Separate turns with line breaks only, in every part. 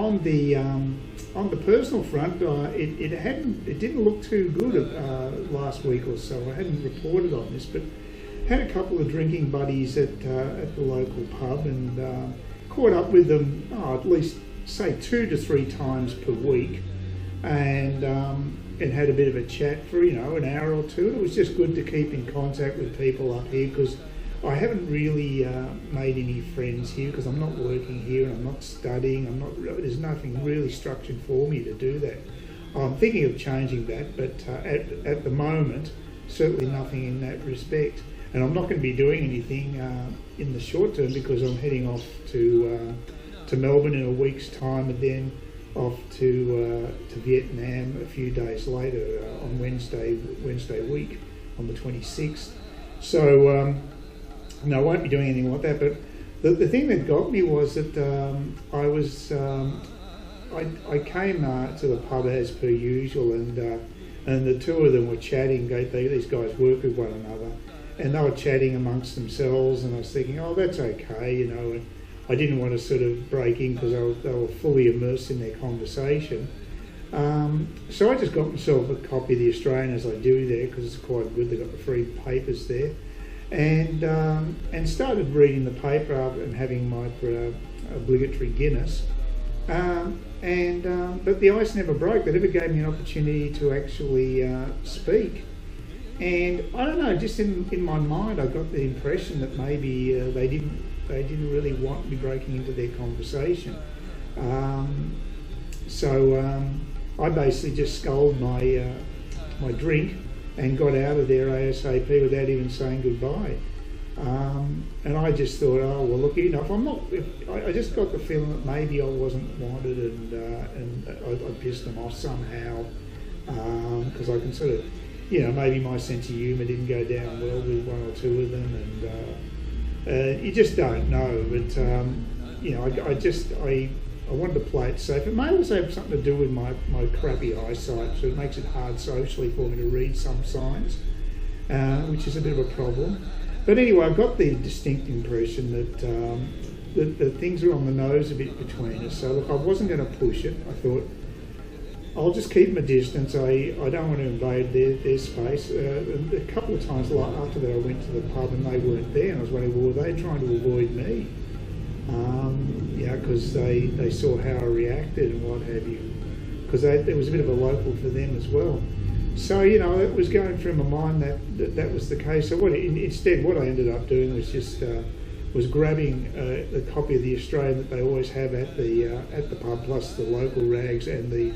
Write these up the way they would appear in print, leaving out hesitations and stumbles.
on the personal front, it didn't look too good last week or so. I hadn't reported on this, but had a couple of drinking buddies at the local pub, and caught up with them at least say 2 to 3 times per week, and had a bit of a chat for an hour or two. And it was just good to keep in contact with people up here, because I haven't really made any friends here, because I'm not working here and I'm not studying. There's nothing really structured for me to do that. I'm thinking of changing that, but at the moment, certainly nothing in that respect. And I'm not going to be doing anything in the short term, because I'm heading off to Melbourne in a week's time, and then off to Vietnam a few days later on Wednesday week on the 26th. So no, I won't be doing anything like that. But the thing that got me was that I came to the pub as per usual, and the two of them were chatting. These guys work with one another, and they were chatting amongst themselves, and I was thinking, oh, that's okay, and I didn't want to sort of break in, because they were fully immersed in their conversation. So I just got myself a copy of the Australian, as I do there, because it's quite good. They've got the free papers there, and started reading the paper and having my obligatory Guinness. But the ice never broke. They never gave me an opportunity to actually speak. And I don't know, just in my mind, I got the impression that maybe they didn't really want me breaking into their conversation. So I basically just sculled my drink and got out of there ASAP without even saying goodbye. And I just thought, oh well, look, I just got the feeling that maybe I wasn't wanted, and I pissed them off somehow, because I can sort of, maybe my sense of humour didn't go down well with one or two of them, and you just don't know. But I wanted to play it safe. It may also have something to do with my crappy eyesight, so it makes it hard socially for me to read some signs, which is a bit of a problem. But anyway, I got the distinct impression that things are on the nose a bit between us. So look, I wasn't going to push it. I thought, I'll just keep my distance. I don't want to invade their space. A couple of times after that, I went to the pub and they weren't there, and I was wondering, well, were they trying to avoid me? Because they saw how I reacted and what have you. Because there was a bit of a local for them as well. So it was going through my mind that was the case. So instead, what I ended up doing was just was grabbing a copy of the Australian that they always have at the pub, plus the local rags and the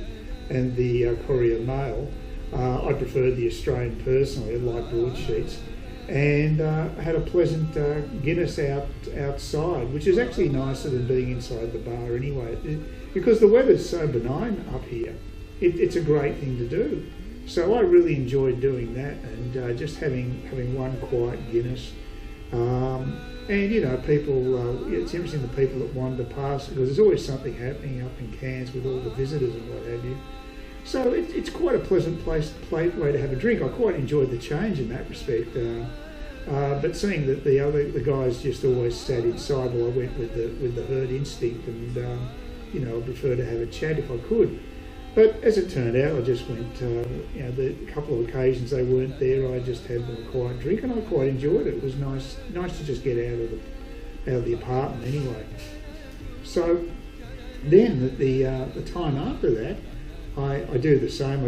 Courier Mail. I preferred the Australian personally. I like broadsheets, and had a pleasant Guinness outside, which is actually nicer than being inside the bar anyway, because the weather's so benign up here. It's a great thing to do. So I really enjoyed doing that, and just having one quiet Guinness. And people, it's interesting, the people that wander past, because there's always something happening up in Cairns with all the visitors and what have you. So it's quite a pleasant way to have a drink. I quite enjoyed the change in that respect. But seeing that the guys just always sat inside, well, I went with the herd instinct, and I prefer to have a chat if I could. But as it turned out, I just went, the couple of occasions they weren't there, I just had a quiet drink, and I quite enjoyed it. It was nice to just get out of the apartment anyway. So then the time after that, I do the same. I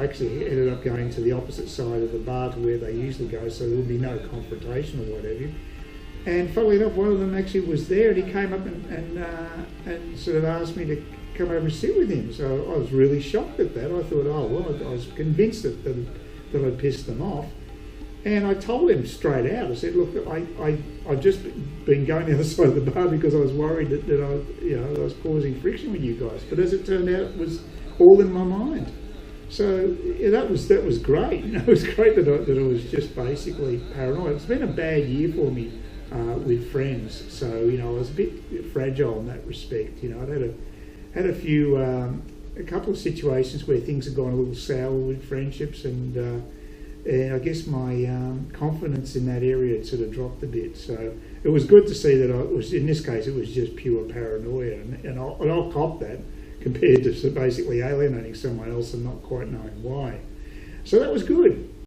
actually ended up going to the opposite side of the bar to where they usually go, so there would be no confrontation or what have you. And funnily enough, one of them actually was there, and he came up and sort of asked me to come over and sit with him. So I was really shocked at that. I thought, oh well, I was convinced that I'd pissed them off. And I told him straight out, I said, look, I've just been going the other side of the bar because I was worried that I was causing friction with you guys. But as it turned out, it was all in my mind. So that was great. It was great that I was just basically paranoid. It's been a bad year for me with friends. So I was a bit fragile in that respect. I'd had a couple of situations where things had gone a little sour with friendships, and and I guess my confidence in that area had sort of dropped a bit. So it was good to see that I was, in this case, it was just pure paranoia, and I'll cop that compared to basically alienating someone else and not quite knowing why. So that was good.